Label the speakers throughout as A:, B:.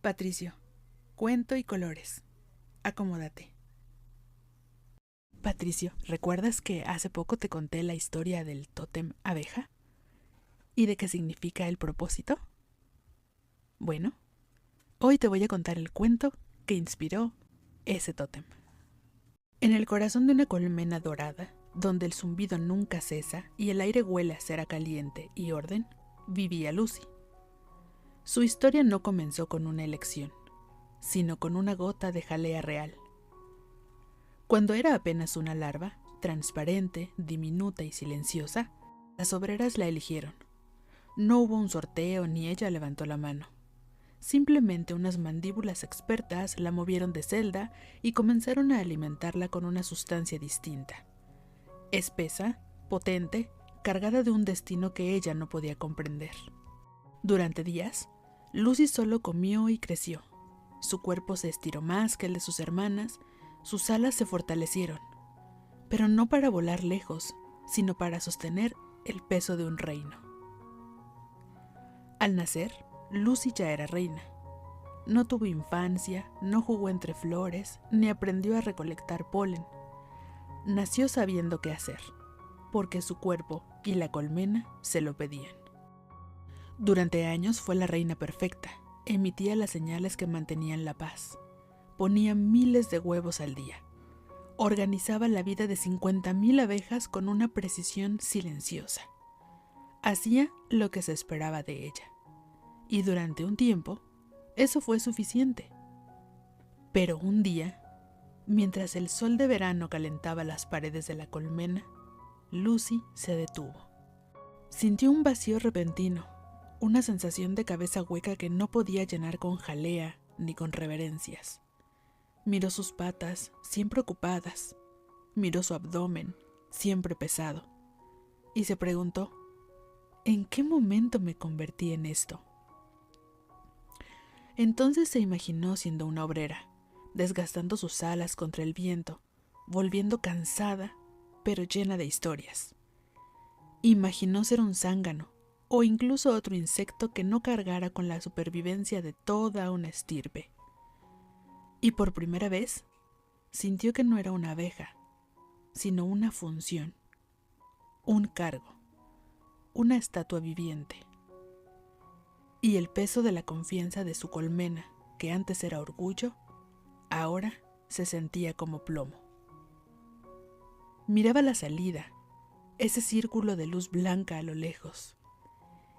A: Patricio, cuento y colores. Acomódate. Patricio, ¿recuerdas que hace poco te conté la historia del tótem abeja? ¿Y de qué significa el propósito? Bueno, hoy te voy a contar el cuento que inspiró ese tótem. En el corazón de una colmena dorada, donde el zumbido nunca cesa y el aire huele a cera caliente y orden, vivía Lucy. Su historia no comenzó con una elección, sino con una gota de jalea real. Cuando era apenas una larva, transparente, diminuta y silenciosa, las obreras la eligieron. No hubo un sorteo ni ella levantó la mano. Simplemente unas mandíbulas expertas la movieron de celda y comenzaron a alimentarla con una sustancia distinta. Espesa, potente, cargada de un destino que ella no podía comprender. Durante días, Lucy solo comió y creció. Su cuerpo se estiró más que el de sus hermanas, sus alas se fortalecieron, pero no para volar lejos, sino para sostener el peso de un reino. Al nacer, Lucy ya era reina. No tuvo infancia, no jugó entre flores, ni aprendió a recolectar polen. Nació sabiendo qué hacer, porque su cuerpo y la colmena se lo pedían. Durante años fue la reina perfecta, emitía las señales que mantenían la paz, ponía miles de huevos al día, organizaba la vida de 50,000 abejas con una precisión silenciosa. Hacía lo que se esperaba de ella. Y durante un tiempo, eso fue suficiente. Pero un día, mientras el sol de verano calentaba las paredes de la colmena, Lucy se detuvo. Sintió un vacío repentino, una sensación de cabeza hueca que no podía llenar con jalea ni con reverencias. Miró sus patas, siempre ocupadas. Miró su abdomen, siempre pesado. Y se preguntó, ¿en qué momento me convertí en esto? Entonces se imaginó siendo una obrera, desgastando sus alas contra el viento, volviendo cansada, pero llena de historias. Imaginó ser un zángano, o incluso otro insecto que no cargara con la supervivencia de toda una estirpe. Y por primera vez, sintió que no era una abeja, sino una función, un cargo, una estatua viviente. Y el peso de la confianza de su colmena, que antes era orgullo, ahora se sentía como plomo. Miraba la salida, ese círculo de luz blanca a lo lejos,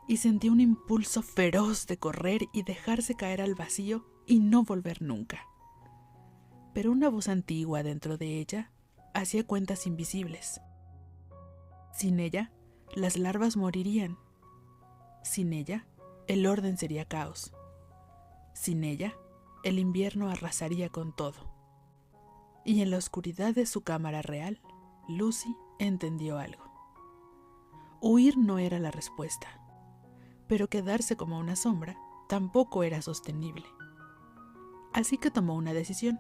A: y sentía un impulso feroz de correr y dejarse caer al vacío y no volver nunca. Pero una voz antigua dentro de ella hacía cuentas invisibles. Sin ella, las larvas morirían. Sin ella, el orden sería caos. Sin ella, el invierno arrasaría con todo. Y en la oscuridad de su cámara real, Lucy entendió algo. Huir no era la respuesta, pero quedarse como una sombra tampoco era sostenible. Así que tomó una decisión,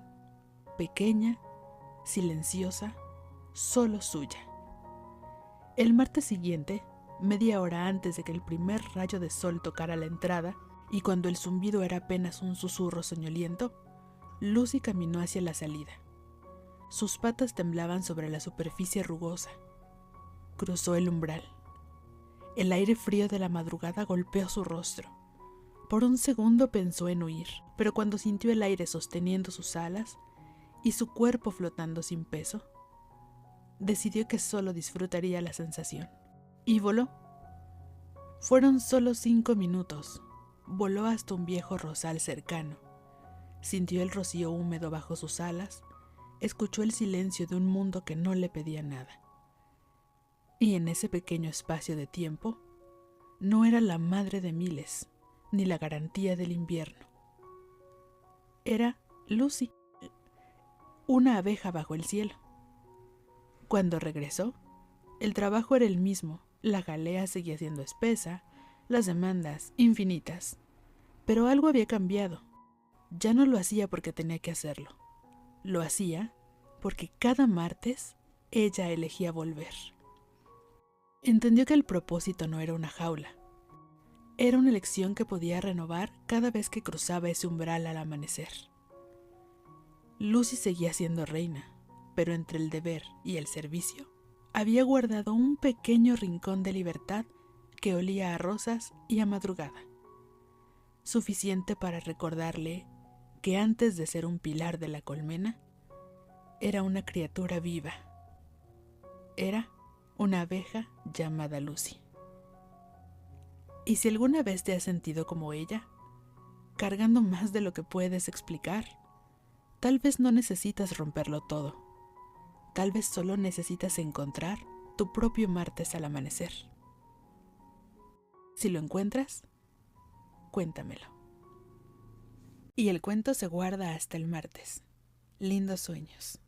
A: pequeña, silenciosa, solo suya. El martes siguiente, media hora antes de que el primer rayo de sol tocara la entrada, y cuando el zumbido era apenas un susurro soñoliento, Lucy caminó hacia la salida. Sus patas temblaban sobre la superficie rugosa. Cruzó el umbral. El aire frío de la madrugada golpeó su rostro. Por un segundo pensó en huir, pero cuando sintió el aire sosteniendo sus alas y su cuerpo flotando sin peso, decidió que solo disfrutaría la sensación. Y voló. Fueron solo 5 minutos. Voló hasta un viejo rosal cercano. Sintió el rocío húmedo bajo sus alas, escuchó el silencio de un mundo que no le pedía nada. Y en ese pequeño espacio de tiempo, no era la madre de miles, ni la garantía del invierno. Era Lucy, una abeja bajo el cielo. Cuando regresó, el trabajo era el mismo, la jalea seguía siendo espesa, las demandas infinitas. Pero algo había cambiado. Ya no lo hacía porque tenía que hacerlo. Lo hacía porque cada martes ella elegía volver. Entendió que el propósito no era una jaula. Era una elección que podía renovar cada vez que cruzaba ese umbral al amanecer. Lucy seguía siendo reina, pero entre el deber y el servicio, había guardado un pequeño rincón de libertad que olía a rosas y a madrugada, suficiente para recordarle que antes de ser un pilar de la colmena, era una criatura viva. Era una abeja llamada Lucy. Y si alguna vez te has sentido como ella, cargando más de lo que puedes explicar, tal vez no necesitas romperlo todo. Tal vez solo necesitas encontrar tu propio martes al amanecer. Si lo encuentras, cuéntamelo. Y el cuento se guarda hasta el martes. Lindos sueños.